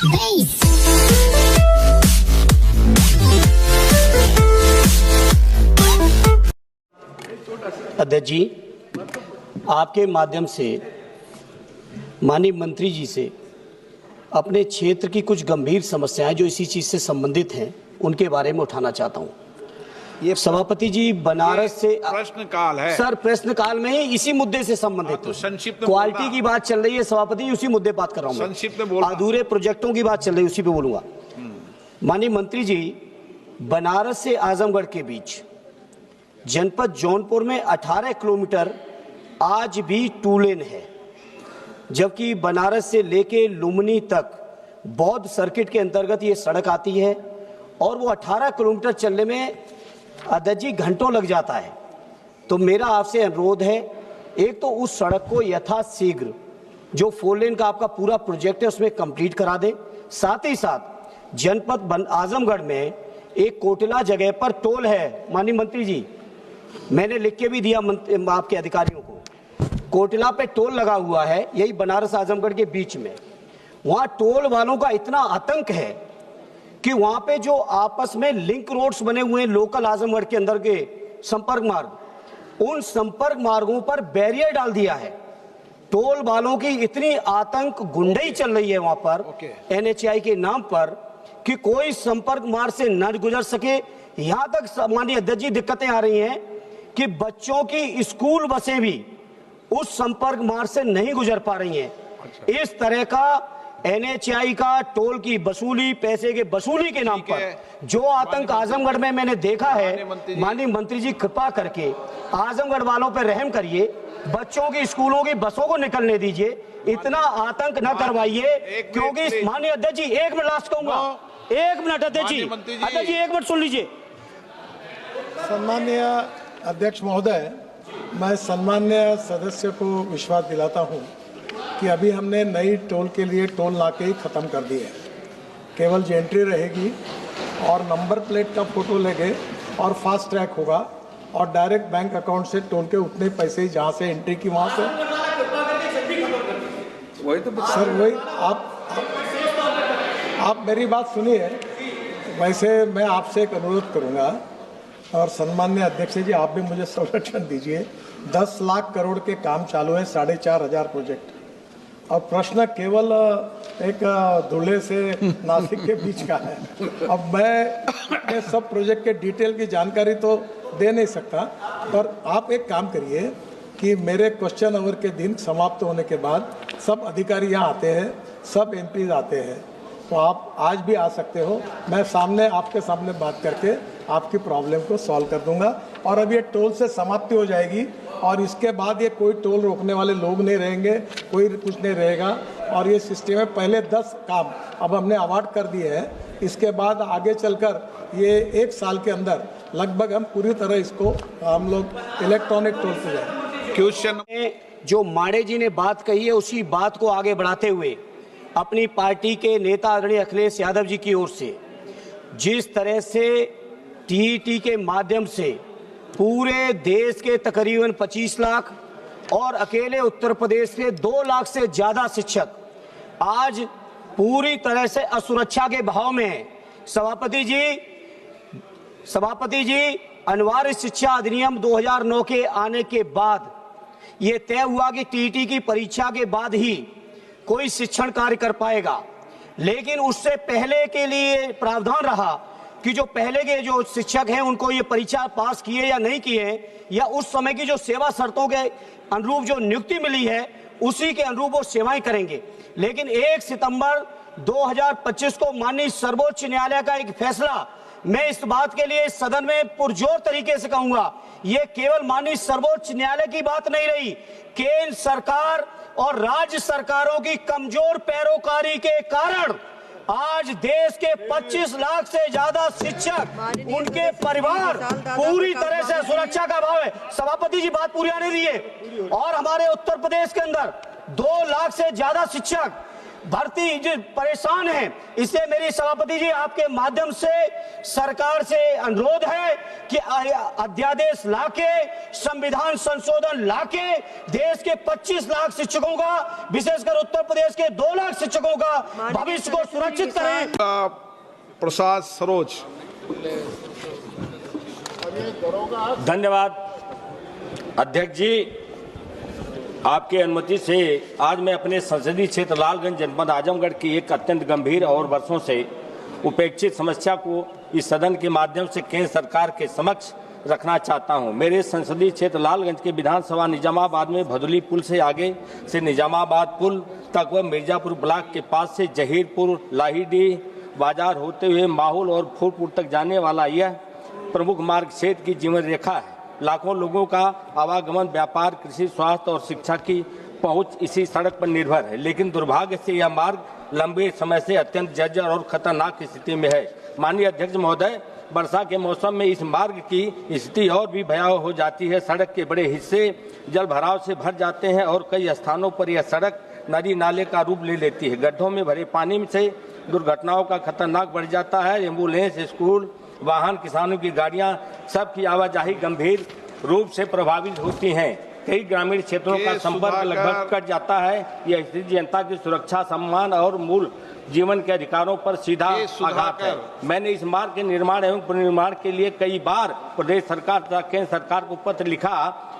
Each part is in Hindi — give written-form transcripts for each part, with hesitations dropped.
अध्यक्ष जी, आपके माध्यम से माननीय मंत्री जी से अपने क्षेत्र की कुछ गंभीर समस्याएं जो इसी चीज से संबंधित हैं उनके बारे में उठाना चाहता हूं। ये सभापति जी, बनारस से प्रश्न काल है सर, प्रश्न काल में ही इसी मुद्दे से संबंधित तो संक्षिप्त क्वालिटी की बात चल रही है सभापति जी, उसी मुद्दे बात कर रहा हूं। संक्षिप्त में बोलना। अधूरे प्रोजेक्टों की बात चल रही है, उसी पे बोलूंगा। माननीय मंत्री जी, बनारस से आजमगढ़ के बीच जनपद जौनपुर में 18 किलोमीटर आज भी टू लेन है, जबकि बनारस से लेके लुम्बिनी तक बौद्ध सर्किट के अंतर्गत ये सड़क आती है और वो 18 किलोमीटर चलने में अध्यक्ष जी घंटों लग जाता है। तो मेरा आपसे अनुरोध है, एक तो उस सड़क को यथाशीघ्र जो 4 लेन का आपका पूरा प्रोजेक्ट है उसमें कंप्लीट करा दें। साथ ही साथ जनपद आजमगढ़ में एक कोटला जगह पर टोल है। माननीय मंत्री जी, मैंने लिख के भी दिया आपके अधिकारियों को, कोटला पे टोल लगा हुआ है, यही बनारस आजमगढ़ के बीच में। वहां टोल वालों का इतना आतंक है कि वहां पे जो आपस में लिंक रोड्स बने हुए हैं लोकल आजमगढ़ के अंदर के संपर्क मार्ग, उन संपर्क मार्गों पर बैरियर डाल दिया है। टोल वालों की इतनी आतंक गुंडई चल रही है वहां पर NHAI के नाम पर कि कोई संपर्क मार्ग से न गुजर सके। यहां तक माननीय अध्यक्ष जी दिक्कतें आ रही हैं कि बच्चों की स्कूल बसें भी उस संपर्क मार्ग से नहीं गुजर पा रही हैं। इस तरह का NHAI का टोल की वसूली, पैसे के वसूली के नाम पर जो आतंक आजमगढ़ में मैंने देखा है, माननीय मंत्री जी कृपा करके आजमगढ़ वालों पर रहम करिए, बच्चों की स्कूलों की बसों को निकलने दीजिए, इतना आतंक न करवाइए। क्योंकि माननीय अध्यक्ष जी, 1 मिनट लास्ट कहूंगा, 1 मिनट अध्यक्ष जी, 1 मिनट सुन लीजिए। सम्माननीय अध्यक्ष महोदय, मैं सम्मान्य सदस्य को विश्वास दिलाता हूं कि अभी हमने नई टोल के लिए टोल नाके ही ख़त्म कर दिए। केवल एंट्री रहेगी और नंबर प्लेट का फोटो लेंगे और फास्ट ट्रैक होगा और डायरेक्ट बैंक अकाउंट से टोल के उतने पैसे ही जहाँ से एंट्री की वहाँ से वही तो सर, वही आप मेरी बात सुनिए। वैसे मैं आपसे एक अनुरोध करूँगा और सम्मान्य अध्यक्ष जी, आप भी मुझे संरक्षण दीजिए। 10 लाख करोड़ के काम चालू है, 4,500 प्रोजेक्ट, और प्रश्न केवल एक धुले से नासिक के बीच का है। अब मैं सब प्रोजेक्ट के डिटेल की जानकारी तो दे नहीं सकता, पर आप एक काम करिए कि मेरे क्वेश्चन आवर के दिन समाप्त होने के बाद सब अधिकारी यहाँ आते हैं, सब MPs आते हैं, तो आप आज भी आ सकते हो। मैं सामने आपके सामने बात करके आपकी प्रॉब्लम को सॉल्व कर दूंगा। और अब ये टोल से समाप्ति हो जाएगी और इसके बाद ये कोई टोल रोकने वाले लोग नहीं रहेंगे, कोई कुछ नहीं रहेगा। और ये सिस्टम में पहले 10 काम अब हमने अवार्ड कर दिए हैं, इसके बाद आगे चलकर ये 1 साल के अंदर लगभग हम पूरी तरह इसको हम लोग इलेक्ट्रॉनिक टोल पे जाएंगे। क्वेश्चन जो माड़े जी ने बात कही है, उसी बात को आगे बढ़ाते हुए अपनी पार्टी के नेता आदरणीय अखिलेश यादव जी की ओर से जिस तरह से TET के माध्यम से पूरे देश के तकरीबन 25 लाख और अकेले उत्तर प्रदेश के 2 लाख से ज्यादा शिक्षक आज पूरी तरह से असुरक्षा के भाव में हैं। सभापति जी, अनिवार्य शिक्षा अधिनियम 2009 के आने के बाद ये तय हुआ कि TET की परीक्षा के बाद ही कोई शिक्षण कार्य कर पाएगा, लेकिन उससे पहले के लिए प्रावधान रहा कि जो पहले के जो शिक्षक हैं उनको ये परीक्षा पास किए या नहीं किए, या उस समय की जो सेवा शर्तों के अनुरूप जो नियुक्ति मिली है उसी के अनुरूप वो सेवाएं करेंगे। लेकिन 1 सितंबर 2025 को माननीय सर्वोच्च न्यायालय का एक फैसला, मैं इस बात के लिए सदन में पुरजोर तरीके से कहूंगा, ये केवल माननीय सर्वोच्च न्यायालय की बात नहीं रही, केंद्र सरकार और राज्य सरकारों की कमजोर पैरोकारी के कारण आज देश के 25 लाख से ज्यादा शिक्षक, उनके परिवार पूरी तरह से सुरक्षा का अभाव है। सभापति जी, बात पूरी आने दिए। और हमारे उत्तर प्रदेश के अंदर 2 लाख से ज्यादा शिक्षक भर्ती जो परेशान है, इसलिए मेरी सभापति जी आपके माध्यम से सरकार से अनुरोध है कि अध्यादेश लाके, संविधान संशोधन लाके देश के 25 लाख शिक्षकों का, विशेषकर उत्तर प्रदेश के 2 लाख शिक्षकों का भविष्य को सुरक्षित करें। प्रसाद सरोज। धन्यवाद अध्यक्ष जी, आपके अनुमति से आज मैं अपने संसदीय क्षेत्र लालगंज जनपद आजमगढ़ की एक अत्यंत गंभीर और वर्षों से उपेक्षित समस्या को इस सदन के माध्यम से केंद्र सरकार के समक्ष रखना चाहता हूं। मेरे संसदीय क्षेत्र लालगंज के विधानसभा निजामाबाद में भदोली पुल से आगे से निजामाबाद पुल तक व मिर्जापुर ब्लॉक के पास से जहीरपुर लाहिडी बाजार होते हुए माहौल और फूलपुर तक जाने वाला यह प्रमुख मार्ग क्षेत्र की जीवन रेखा है। लाखों लोगों का आवागमन, व्यापार, कृषि, स्वास्थ्य और शिक्षा की पहुंच इसी सड़क पर निर्भर है, लेकिन दुर्भाग्य से यह मार्ग लंबे समय से अत्यंत जर्जर और खतरनाक स्थिति में है। माननीय अध्यक्ष महोदय, वर्षा के मौसम में इस मार्ग की स्थिति और भी भयावह हो जाती है। सड़क के बड़े हिस्से जल भराव से भर जाते हैं और कई स्थानों पर यह सड़क नदी नाले का रूप ले लेती है। गड्ढों में भरे पानी से दुर्घटनाओं का खतरनाक बढ़ जाता है। एम्बुलेंस, स्कूल वाहन, किसानों की गाड़ियां, सबकी आवाजाही गंभीर रूप से प्रभावित होती हैं। कई ग्रामीण क्षेत्रों का संपर्क लगभग कट जाता है। यह स्थिति जनता की सुरक्षा, सम्मान और मूल जीवन के अधिकारों पर सीधा आघात है। मैंने इस मार्ग के निर्माण एवं पुनर्निर्माण के लिए कई बार प्रदेश सरकार तथा केंद्र सरकार को पत्र लिखा।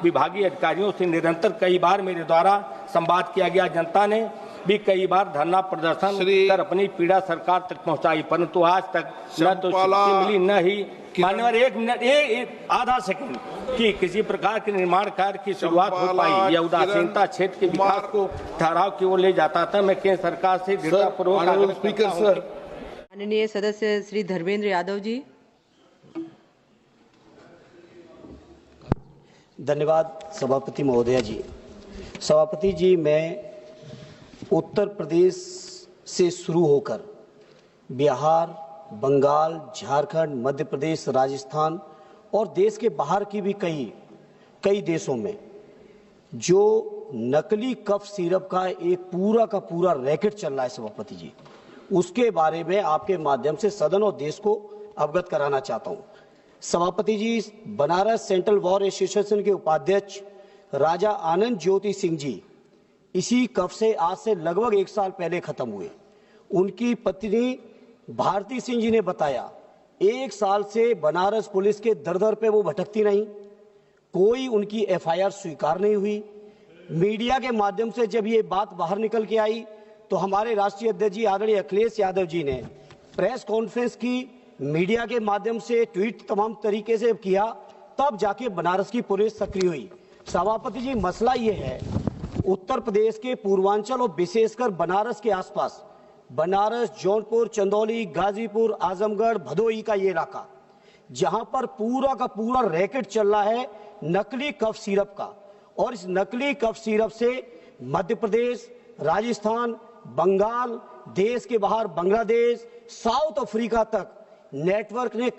विभागीय अधिकारियों से निरंतर कई बार मेरे द्वारा संवाद किया गया। जनता ने भी कई बार धरना प्रदर्शन कर अपनी पीड़ा सरकार तक पहुंचाई, परंतु आज तक न तो छुट्टी मिली, न ही मान्यवर एक मिनट आधा सेकंड कि किसी प्रकार के निर्माण कार्य की शुरुआत हो पाई। यह उदासीनता क्षेत्र के विकास को ठहराव की ओर ले जाता था। मैं केंद्र सरकार से दृढ़तापूर्वक स्पीकर सर, माननीय सदस्य श्री धर्मेंद्र यादव जी। धन्यवाद सभापति महोदया जी। सभापति जी, मैं उत्तर प्रदेश से शुरू होकर बिहार, बंगाल, झारखंड, मध्य प्रदेश, राजस्थान और देश के बाहर की भी कई देशों में जो नकली कफ सिरप का एक पूरा का पूरा रैकेट चल रहा है सभापति जी, उसके बारे में आपके माध्यम से सदन और देश को अवगत कराना चाहता हूं। सभापति जी, बनारस सेंट्रल बार एसोसिएशन के उपाध्यक्ष राजा आनंद ज्योति सिंह जी इसी कफ से आज से लगभग 1 साल पहले खत्म हुए। उनकी पत्नी भारती सिंह जी ने बताया 1 साल से बनारस पुलिस के दर पे वो भटकती नहीं, कोई उनकी एफआईआर स्वीकार नहीं हुई। मीडिया के माध्यम से जब ये बात बाहर निकल के आई तो हमारे राष्ट्रीय अध्यक्ष जी आदरणीय अखिलेश यादव जी ने प्रेस कॉन्फ्रेंस की, मीडिया के माध्यम से ट्वीट तमाम तरीके से किया, तब जाके बनारस की पुलिस सक्रिय हुई। सभापति जी, मसला ये है, उत्तर प्रदेश के पूर्वांचल और विशेषकर बनारस के आसपास, बनारस, जौनपुर, चंदौली, गाजीपुर, आजमगढ़, भदोही का ये इलाका, जहां पर पूरा का पूरा रैकेट चल रहा है नकली कफ सिरप का, और इस नकली कफ सिरप से मध्य प्रदेश, राजस्थान, बंगाल, देश के बाहर बांग्लादेश, साउथ अफ्रीका तक नेटवर्क ने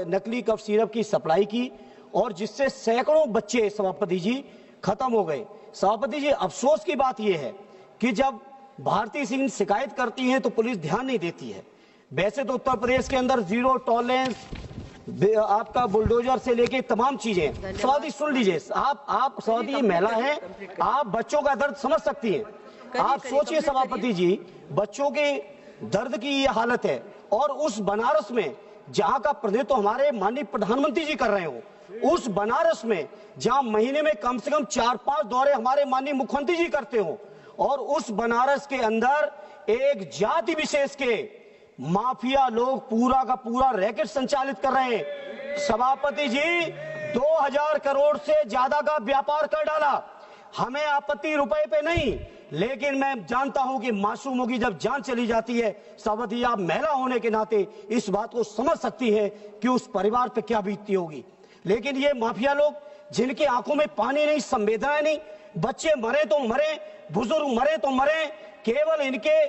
नकली कफ सिरप की सप्लाई की और जिससे सैकड़ों बच्चे सभापति जी खत्म हो गए। सभापति जी, अफसोस की बात यह है कि जब भारती सिंह शिकायत करती हैं तो पुलिस ध्यान नहीं देती है। वैसे तो उत्तर प्रदेश के अंदर जीरो टॉलरेंस, आपका बुलडोजर से लेके तमाम चीजें। सभापति सुन लीजिए, आप सभापति महिला हैं, आप बच्चों का दर्द समझ सकती हैं। आप सोचिए सभापति जी, बच्चों के दर्द की ये हालत है, और उस बनारस में जहां का प्रतिनिधित्व हमारे माननीय प्रधानमंत्री जी कर रहे हो, उस बनारस में जहां महीने में कम से कम 4-5 दौरे हमारे माननीय मुख्यमंत्री जी करते हो, और उस बनारस के अंदर एक जाति विशेष के माफिया लोग पूरा का पूरा रैकेट संचालित कर रहे हैं। सभापति जी, 2000 करोड़ से ज्यादा का व्यापार कर डाला। हमें आपत्ति रुपए पे नहीं, लेकिन मैं जानता हूं कि मासूमों की जब जान चली जाती है, सभापति आप महिला होने के नाते इस बात को समझ सकती है कि उस परिवार पे क्या बीतती होगी। लेकिन ये माफिया लोग, जिनकी आंखों में पानी नहीं, संवेदनाएं नहीं, बच्चे मरे तो मरे, बुजुर्ग मरे तो मरे, केवल इनके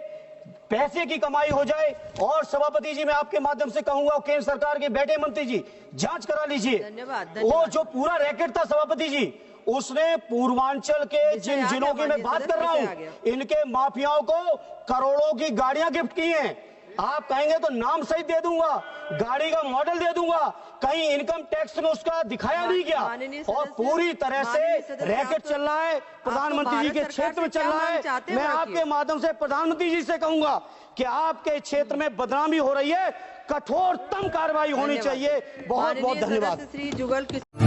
पैसे की कमाई हो जाए। और सभापति जी, मैं आपके माध्यम से कहूंगा, केंद्र सरकार के बैठे मंत्री जी, जांच करा लीजिए। वो जो पूरा रैकेट था सभापति जी, उसने पूर्वांचल के जिन आ जिलों गया, की मैं बात माननीय कर रहा सदस्य आ गया। हूं, इनके माफियाओं को करोड़ों की गाड़ियां गिफ्ट की हैं। आप कहेंगे तो नाम सहित दे दूंगा, गाड़ी का मॉडल दे दूंगा, कहीं इनकम टैक्स में उसका दिखाया नहीं गया। माननीय और सदस्य, पूरी तरह से माननीय सदस्य, रैकेट आप- चल रहा है, प्रधानमंत्री जी भारत के सरकार क्षेत्र में से चल क्या रहा मांग है। चाहते हो, मैं रखिए। आपके माध्यम से प्रधानमंत्री जी से कहूंगा कि आपके क्षेत्र में बदनामी हो रही है, कठोरतम कार्रवाई होनी धन्यवाद। चाहिए। बहुत बहुत माननीय धन्यवाद। सदस्य श्री जुगल किशोर